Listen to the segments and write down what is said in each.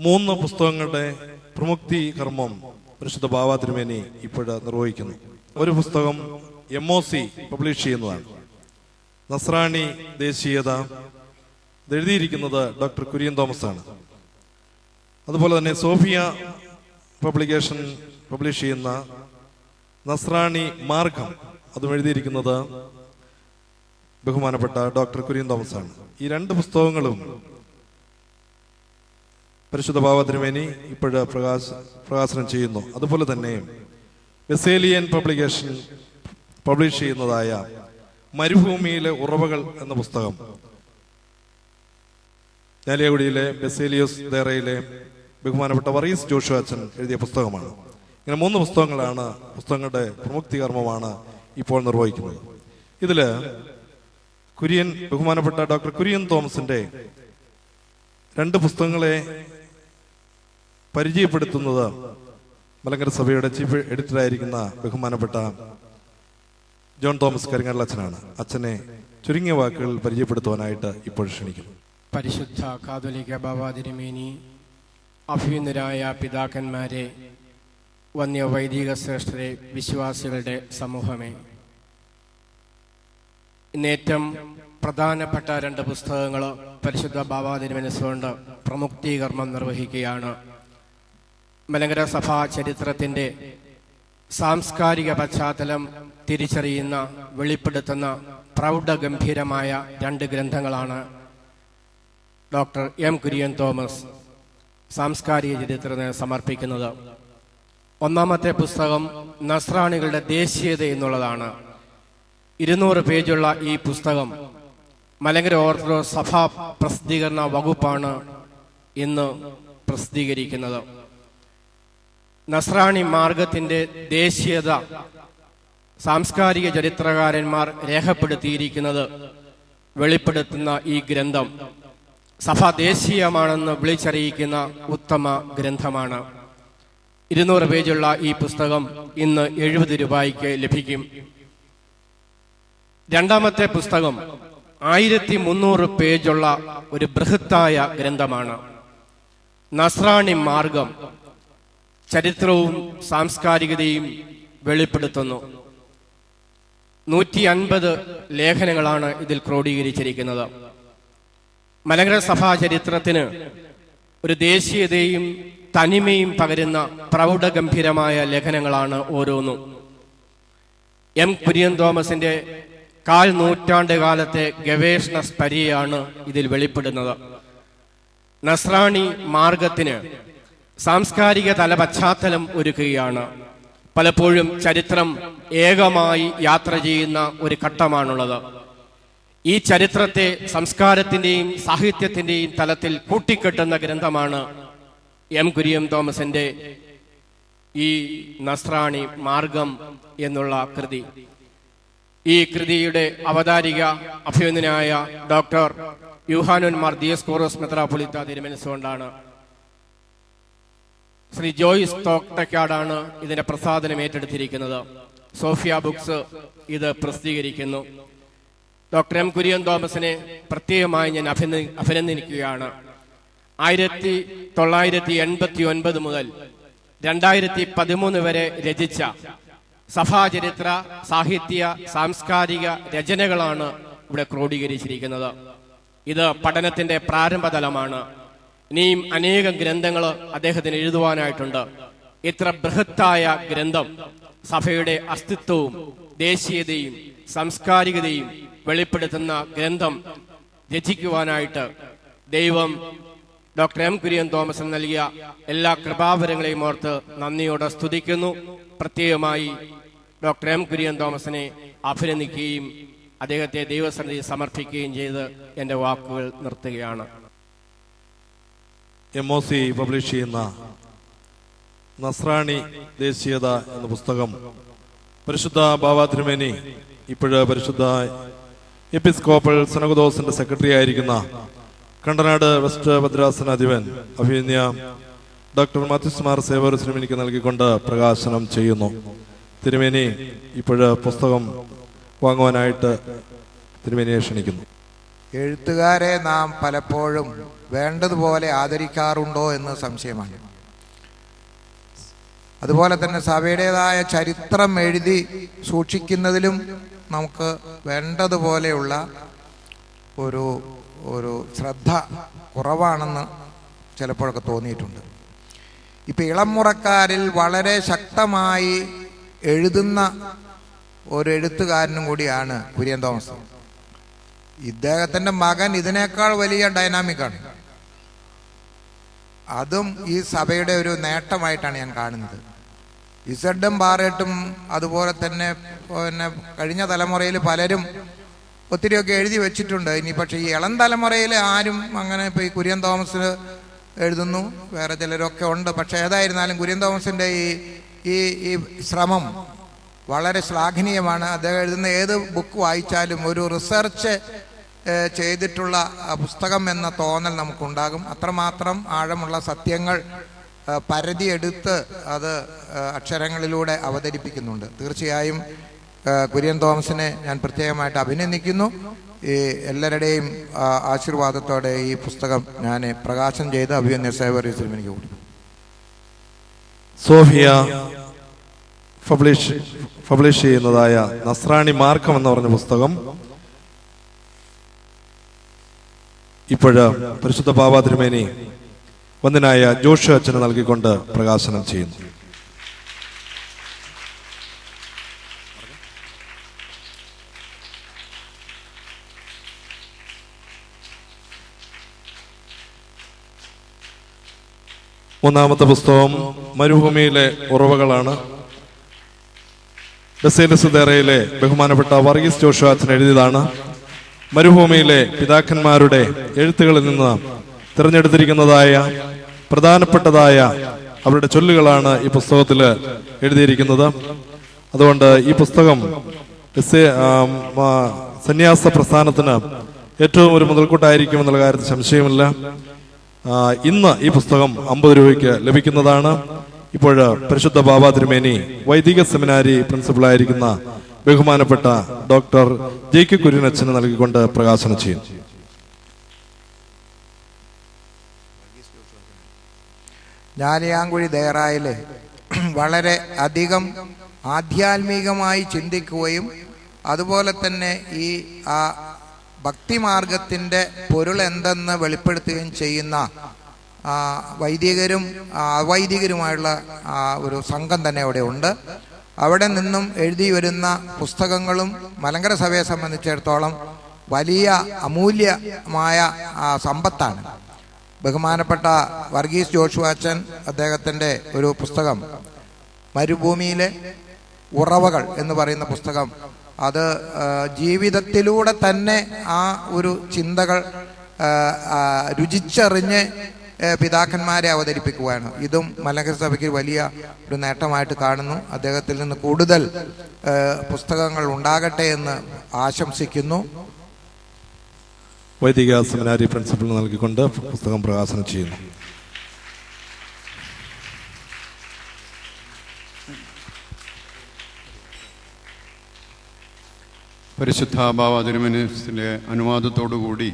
3 പുസ്തകങ്ങളുടെ പ്രമുക്തി കർമ്മം പരിശുദ്ധ ബാവ തിരുമേനി ഇപ്പോൾ നിർവഹിക്കുന്നു. ഒരു പുസ്തകം MOC പബ്ലിഷ് ചെയ്യുന്നതാണ്. നസ്രാണി ദേശീയത. ഇത് എഴുതിയിരിക്കുന്നത് ഡോക്ടർ കുര്യൻ തോമസ് ആണ്. അതുപോലെ തന്നെ സോഫിയ പബ്ലിക്കേഷൻ പബ്ലിഷ് ചെയ്യുന്ന നസ്രാണി മാർഗം, അതും എഴുതിയിരിക്കുന്നത് ബഹുമാനപ്പെട്ട ഡോക്ടർ കുര്യൻ തോമസ് ആണ്. ഈ 2 പുസ്തകങ്ങളും പരിശുദ്ധ ബാവ തിരുമേനി ഇപ്പോഴ് പ്രകാശനം ചെയ്യുന്നു. അതുപോലെ തന്നെ ബെസേലിയൻ പബ്ലിക്കേഷൻ പബ്ലിഷ് ചെയ്യുന്നതായ മരുഭൂമിയിലെ ഉറവകൾ എന്ന പുസ്തകം ഞാലിയാകുടിയിലെ ബെസേലിയോസ് ദേറയിലെ ബഹുമാനപ്പെട്ട വറീസ് ജോഷു അച്ഛൻ എഴുതിയ പുസ്തകമാണ്. ഇങ്ങനെ 3 പുസ്തകങ്ങളാണ്, പുസ്തകങ്ങളുടെ പ്രമുക്തി കർമ്മമാണ് ഇപ്പോൾ നിർവഹിക്കുന്നത്. ഇതില് ബഹുമാനപ്പെട്ട ഡോക്ടർ കുര്യൻ തോമസിന്റെ 2 പുസ്തകങ്ങളെ പരിചയപ്പെടുത്തുന്നത് മലങ്കര സഭയുടെ ചീഫ് എഡിറ്ററായിരിക്കുന്ന ബഹുമാനപ്പെട്ട ജോൺ തോമസ് കരിങ്ങാട്ടിൽ അച്ഛനാണ്. അച്ഛനെ ചുരുങ്ങിയ വാക്കുകൾ പരിചയപ്പെടുത്തുവാനായിട്ട് ഇപ്പോൾ ക്ഷണിക്കുന്നു. പരിശുദ്ധ കാതോലിക്ക ബാവ തിരുമേനി, അഭിനന്ദരായ പിതാക്കന്മാരെ, വന്യ വൈദിക ശ്രേഷ്ഠരെ, വിശ്വാസികളുടെ സമൂഹമേ, ഇന്നേറ്റവും പ്രധാനപ്പെട്ട 2 പുസ്തകങ്ങൾ പരിശുദ്ധ ബാവ തിരുമനസ്സുകൊണ്ട് പ്രമുക്തീകരണം നിർവഹിക്കുകയാണ്. മലങ്കര സഭാ ചരിത്രത്തിന്റെ സാംസ്കാരിക പശ്ചാത്തലം തിരിച്ചറിയുന്ന, വെളിപ്പെടുത്തുന്ന പ്രൗഢഗംഭീരമായ 2 ഗ്രന്ഥങ്ങളാണ് ഡോക്ടർ M. കുര്യൻ തോമസ് സാംസ്കാരിക ചരിത്രത്തിന് സമർപ്പിക്കുന്നത്. ഒന്നാമത്തെ പുസ്തകം നസ്രാണികളുടെ ദേശീയത എന്നുള്ളതാണ്. 200 പേജുള്ള ഈ പുസ്തകം മലങ്കര ഓർത്തഡോക്സ് സഭാ പ്രസിദ്ധീകരണ വകുപ്പാണ് ഇന്ന് പ്രസിദ്ധീകരിക്കുന്നത്. നസ്രാണി മാർഗത്തിന്റെ ദേശീയത സാംസ്കാരിക ചരിത്രകാരന്മാർ രേഖപ്പെടുത്തിയിരിക്കുന്നത് വെളിപ്പെടുത്തുന്ന ഈ ഗ്രന്ഥം സഭ ദേശീയമാണെന്ന് വിളിച്ചറിയിക്കുന്ന ഉത്തമ ഗ്രന്ഥമാണ്. 200 പേജുള്ള ഈ പുസ്തകം ഇന്ന് 70 രൂപയ്ക്ക് ലഭിക്കും. രണ്ടാമത്തെ പുസ്തകം 1300 പേജുള്ള ഒരു ബൃഹത്തായ ഗ്രന്ഥമാണ്. നസ്രാണി മാർഗം ചരിത്രവും സാംസ്കാരികതയും വെളിപ്പെടുത്തുന്നു. 150 ലേഖനങ്ങളാണ് ഇതിൽ ക്രോഡീകരിച്ചിരിക്കുന്നത്. മലങ്കര സഭാ ചരിത്രത്തിന് ഒരു ദേശീയതയും തനിമയും പകരുന്ന പ്രൗഢഗംഭീരമായ ലേഖനങ്ങളാണ് ഓരോന്നും. M. കുര്യൻ തോമസിന്റെ 1/4 നൂറ്റാണ്ട് കാലത്തെ ഗവേഷണ സ്പരിയാണ് ഇതിൽ വെളിപ്പെടുന്നത്. നസ്രാണി മാർഗത്തിന് സാംസ്കാരിക തല പശ്ചാത്തലം ഒരുക്കുകയാണ്. പലപ്പോഴും ചരിത്രം ഏകമായി യാത്ര ചെയ്യുന്ന ഒരു ഘട്ടമാണുള്ളത്. ഈ ചരിത്രത്തെ സംസ്കാരത്തിന്റെയും സാഹിത്യത്തിന്റെയും തലത്തിൽ കൂട്ടിക്കെട്ടുന്ന ഗ്രന്ഥമാണ് M. കുര്യൻ തോമസിന്റെ ഈ നസ്രാണി മാർഗം എന്നുള്ള കൃതി. ഈ കൃതിയുടെ അവതാരിക അഭിനന്ദനായ ഡോക്ടർ യൂഹാനോൻ മാർ ദിയസ്കോറോസ് മെത്രാപ്പൊലീത്ത തിരുമനസ്സുകൊണ്ടാണ്. ശ്രീ ജോയിസ് തോട്ടക്കാടാണ് ഇതിന്റെ പ്രസാദനം ഏറ്റെടുത്തിരിക്കുന്നത്. സോഫിയ ബുക്സ് ഇത് പ്രസിദ്ധീകരിക്കുന്നു. Doctor M. കുര്യൻ തോമസിനെ പ്രത്യേകമായി ഞാൻ അഭിനന്ദിക്കുകയാണ്. 1989 മുതൽ 2013 വരെ രചിച്ച സഭാചരിത്ര, സാഹിത്യ, സാംസ്കാരിക രചനകളാണ് ഇവിടെ ക്രോഡീകരിച്ചിരിക്കുന്നത്. ഇത് പഠനത്തിന്റെ പ്രാരംഭതലമാണ്. ഇനിയും അനേകം ഗ്രന്ഥങ്ങൾ അദ്ദേഹത്തിന് എഴുതുവാനായിട്ടുണ്ട്. ഇത്ര ബൃഹത്തായ ഗ്രന്ഥം സഭയുടെ അസ്തിത്വവും ദേശീയതയും സാംസ്കാരികതയും വെളിപ്പെടുത്തുന്ന ഗ്രന്ഥം രചിക്കുവാനായിട്ട് ദൈവം ഡോക്ടർ M. കുര്യൻ തോമസ് നൽകിയ എല്ലാ കൃപാവരങ്ങളെയും ഓർത്ത് നന്ദിയോടെ സ്തുതിക്കുന്നു. പ്രത്യേകമായി ഡോക്ടർ M. കുര്യൻ തോമസിനെ അഭിനന്ദിക്കുകയും അദ്ദേഹത്തെ ദൈവസന്നിധി സമർപ്പിക്കുകയും ചെയ്ത് എൻ്റെ വാക്കുകൾ നിർത്തുകയാണ്. MOC പബ്ലിഷ് ചെയ്യുന്ന നസ്രാണി ദേശീയത എന്ന പുസ്തകം പരിശുദ്ധ ബാവ തിരുമേനി ഇപ്പോഴ് പരിശുദ്ധ എപ്പിസ്കോപ്പൽ സിനഗോദോസിന്റെ സെക്രട്ടറി ആയിരിക്കുന്ന കണ്ടനാട് വെസ്റ്റ് ഭദ്രാസനാധിപൻ അഭിനന്ദ ഡോക്ടർ മാത്യുസ് മാർ സേവ്യർ തിരുമേനിക്ക് നൽകിക്കൊണ്ട് പ്രകാശനം ചെയ്യുന്നു. തിരുമേനി ഇപ്പോഴ് പുസ്തകം വാങ്ങുവാനായിട്ട് തിരുമേനിയെ ക്ഷണിക്കുന്നു. എഴുത്തുകാരെ നാം പലപ്പോഴും വേണ്ടതുപോലെ ആദരിക്കാറുണ്ടോ എന്ന് സംശയമാണ്. അതുപോലെ തന്നെ സഭയുടേതായ ചരിത്രം എഴുതി സൂക്ഷിക്കുന്നതിലും നമുക്ക് വേണ്ടതുപോലെയുള്ള ഒരു ശ്രദ്ധ കുറവാണെന്ന് ചിലപ്പോഴൊക്കെ തോന്നിയിട്ടുണ്ട്. ഇപ്പം ഇളമുറക്കാരിൽ വളരെ ശക്തമായി എഴുതുന്ന ഒരു എഴുത്തുകാരനും കൂടിയാണ് കുര്യൻ തോമസ്. ഇദ്ദേഹത്തിൻ്റെ മകൻ ഇതിനേക്കാൾ വലിയ ഡൈനാമിക്കാണ്. അതും ഈ സഭയുടെ ഒരു നേട്ടമായിട്ടാണ് ഞാൻ കാണുന്നത്. ഇസഡും ബാറേട്ടും അതുപോലെ തന്നെ കഴിഞ്ഞ തലമുറയിൽ പലരും ഒത്തിരിയൊക്കെ എഴുതി വെച്ചിട്ടുണ്ട്. ഇനി പക്ഷേ ഈ ഇളം തലമുറയിൽ ആരും അങ്ങനെ ഇപ്പോൾ ഈ കുര്യൻ തോമസ് എഴുതുന്നു, വേറെ ചിലരൊക്കെ ഉണ്ട്. പക്ഷേ ഏതായിരുന്നാലും കുര്യൻ തോമസിൻ്റെ ഈ ശ്രമം വളരെ ശ്ലാഘനീയമാണ്. അദ്ദേഹം എഴുതുന്ന ഏത് ബുക്ക് വായിച്ചാലും ഒരു റിസർച്ച് ചെയ്തിട്ടുള്ള പുസ്തകം എന്ന തോന്നൽ നമുക്കുണ്ടാകും. അത്രമാത്രം ആഴമുള്ള സത്യങ്ങൾ പരതിയെടുത്ത് അത് അക്ഷരങ്ങളിലൂടെ അവതരിപ്പിക്കുന്നുണ്ട്. തീർച്ചയായും കുര്യൻ തോമസിനെ ഞാൻ പ്രത്യേകമായിട്ട് അഭിനന്ദിക്കുന്നു. ഈ എല്ലാവരുടെയും ആശീർവാദത്തോടെ ഈ പുസ്തകം ഞാൻ പ്രകാശനം ചെയ്ത് അഭിനന്ദ സേവറിയസിലും എനിക്ക് കൊടുക്കും. സോഫിയ പബ്ലിഷ് ചെയ്യുന്നതായ നസ്രാണി മാർക്കം എന്ന് പറഞ്ഞ പുസ്തകം ഇപ്പോഴ് പരിശുദ്ധ ബാബ തിരുമേനി വന്ദനായ ജോഷു അച്ഛന് നൽകിക്കൊണ്ട് പ്രകാശനം ചെയ്യുന്നു. മൂന്നാമത്തെ പുസ്തകം മരുഭൂമിയിലെ ഉറവകളാണ്. ബസേലിയസ് ദേറയിലെ ബഹുമാനപ്പെട്ട വർഗീസ് ജോഷു അച്ഛൻ എഴുതിയതാണ്. മരുഭൂമിയിലെ പിതാക്കന്മാരുടെ എഴുത്തുകളിൽ നിന്ന് തിരഞ്ഞെടുത്തിരിക്കുന്നതായ പ്രധാനപ്പെട്ടതായ അവരുടെ ചൊല്ലുകളാണ് ഈ പുസ്തകത്തിൽ എഴുതിയിരിക്കുന്നത്. അതുകൊണ്ട് ഈ പുസ്തകം സന്യാസ പ്രസ്ഥാനത്തിന് ഏറ്റവും ഒരു മുതൽക്കൂട്ടായിരിക്കുമെന്നുള്ള കാര്യത്തിൽ സംശയമില്ല. ഇന്ന് ഈ പുസ്തകം 50 രൂപയ്ക്ക് ലഭിക്കുന്നതാണ്. ഇപ്പോൾ പരിശുദ്ധ ബാബ തിരുമേനി വൈദിക സെമിനാരി പ്രിൻസിപ്പളായിരിക്കുന്ന ബഹുമാനപ്പെട്ട ഡോക്ടർ ജെ.കെ. കുര്യനച്ഛന് നൽകിക്കൊണ്ട് പ്രകാശനം ചെയ്യും. ഞാലിയാങ്കുഴി ദേറായിൽ വളരെ അധികം ആധ്യാത്മികമായി ചിന്തിക്കുകയും അതുപോലെ തന്നെ ഈ ഭക്തിമാർഗത്തിൻ്റെ പൊരുൾ എന്തെന്ന് വെളിപ്പെടുത്തുകയും ചെയ്യുന്ന വൈദികരും അവൈദികരുമായുള്ള ഒരു സംഘം തന്നെ അവിടെ ഉണ്ട്. അവിടെ നിന്നും എഴുതി വരുന്ന പുസ്തകങ്ങളും മലങ്കര സഭയെ സംബന്ധിച്ചിടത്തോളം വലിയ അമൂല്യമായ സമ്പത്താണ്. ബഹുമാനപ്പെട്ട വർഗീസ് ജോഷു അച്ഛൻ അദ്ദേഹത്തിൻ്റെ ഒരു പുസ്തകം മരുഭൂമിയിലെ ഉറവകൾ എന്ന് പറയുന്ന പുസ്തകം, അത് ജീവിതത്തിലൂടെ തന്നെ ആ ഒരു ചിന്തകൾ രുചിച്ചറിഞ്ഞ് പിതാക്കന്മാരെ അവതരിപ്പിക്കുകയാണ്. ഇതും മലങ്കര സഭയ്ക്ക് വലിയ ഒരു നേട്ടമായിട്ട് കാണുന്നു. അദ്ദേഹത്തിൽ നിന്ന് കൂടുതൽ പുസ്തകങ്ങൾ ഉണ്ടാകട്ടെ എന്ന് ആശംസിക്കുന്നു. വൈദിക സെമിനാരി പ്രിൻസിപ്പൽ നൽകിക്കൊണ്ട് പുസ്തകം പ്രകാശനം ചെയ്യുന്നു. പരിശുദ്ധ ബാബ തിരുമേനിയുടെ അനുവാദത്തോടുകൂടി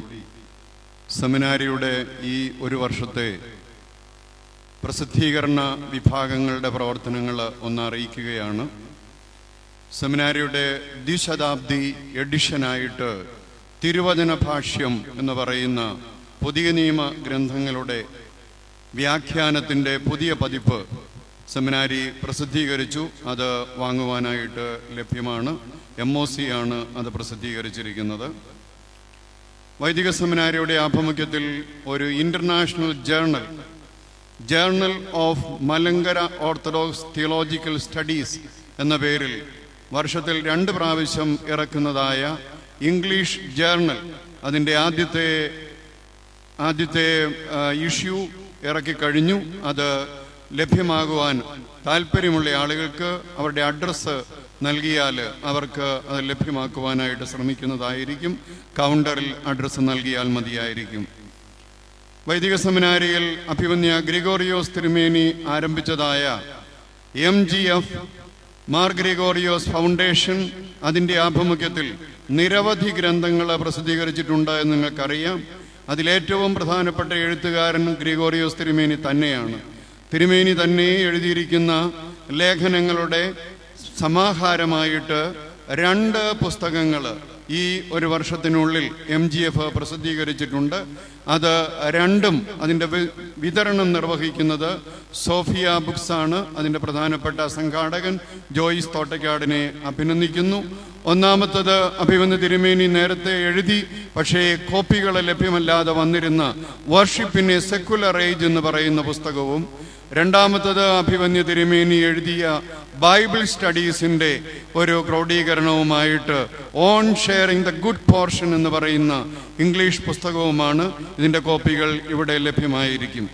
സെമിനാരിയുടെ ഈ ഒരു വർഷത്തെ പ്രസിദ്ധീകരണ വിഭാഗങ്ങളുടെ പ്രവർത്തനങ്ങൾ ഒന്ന് അറിയിക്കുകയാണ്. സെമിനാരിയുടെ ദ്വിശതാബ്ദി എഡിഷനായിട്ട് തിരുവചന ഭാഷ്യം എന്ന് പറയുന്ന പുതിയ നിയമ ഗ്രന്ഥങ്ങളുടെ വ്യാഖ്യാനത്തിൻ്റെ പുതിയ പതിപ്പ് സെമിനാരി പ്രസിദ്ധീകരിച്ചു. അത് വാങ്ങുവാനായിട്ട് ലഭ്യമാണ്. MOC ആണ് അത് പ്രസിദ്ധീകരിച്ചിരിക്കുന്നത്. വൈദിക സെമിനാരിയുടെ ആഭിമുഖ്യത്തിൽ ഒരു international journal of Malankara orthodox theological studies എന്ന പേരിൽ വർഷത്തിൽ 2 പ്രാവശ്യം ഇറക്കുന്നതായ ഇംഗ്ലീഷ് ജേർണൽ, അതിൻ്റെ ആദ്യത്തെ ഇഷ്യൂ ഇറക്കിക്കഴിഞ്ഞു. അത് ലഭ്യമാകുവാൻ താല്പര്യമുള്ള ആളുകൾക്ക് അവരുടെ അഡ്രസ്സ് നൽകിയാൽ അവർക്ക് അത് ലഭ്യമാക്കുവാനായിട്ട് ശ്രമിക്കുന്നതായിരിക്കും. കൗണ്ടറിൽ അഡ്രസ്സ് നൽകിയാൽ മതിയായിരിക്കും. വൈദിക സെമിനാരിയിൽ അഭിമന്യ ഗ്രിഗോറിയോസ് തിരുമേനി ആരംഭിച്ചതായ MGF മാർ ഗ്രിഗോറിയോസ് ഫൗണ്ടേഷൻ, അതിൻ്റെ ആഭിമുഖ്യത്തിൽ നിരവധി ഗ്രന്ഥങ്ങൾ പ്രസിദ്ധീകരിച്ചിട്ടുണ്ട് എന്ന് നിങ്ങൾക്കറിയാം. അതിലേറ്റവും പ്രധാനപ്പെട്ട എഴുത്തുകാരൻ ഗ്രിഗോറിയോസ് തിരുമേനി തന്നെയാണ്. തിരുമേനി തന്നെ എഴുതിയിരിക്കുന്ന ലേഖനങ്ങളുടെ സമാഹാരമായിട്ട് 2 പുസ്തകങ്ങൾ ഈ ഒരു വർഷത്തിനുള്ളിൽ MGF പ്രസിദ്ധീകരിച്ചിട്ടുണ്ട്. അത് രണ്ടും അതിൻ്റെ വിതരണം നിർവഹിക്കുന്നത് സോഫിയ ബുക്സ് ആണ്. അതിൻ്റെ പ്രധാനപ്പെട്ട സംഘാടകൻ ജോയിസ് തോട്ടക്കാടിനെ അഭിനന്ദിക്കുന്നു. ഒന്നാമത്തത് അഭിമന്യ തിരുമേനി നേരത്തെ എഴുതി പക്ഷേ കോപ്പികൾ ലഭ്യമല്ലാതെ വന്നിരുന്ന worship in A secular age എന്ന് പറയുന്ന പുസ്തകവും, രണ്ടാമത്തത് അഭിമന്യ തിരുമേനി എഴുതിയ ബൈബിൾ സ്റ്റഡീസിൻ്റെ ഒരു ക്രോഡീകരണവുമായിട്ട് on sharing the good portion എന്ന് പറയുന്ന ഇംഗ്ലീഷ് പുസ്തകവുമാണ്. ഇതിൻ്റെ കോപ്പികൾ ഇവിടെ ലഭ്യമായിരിക്കും.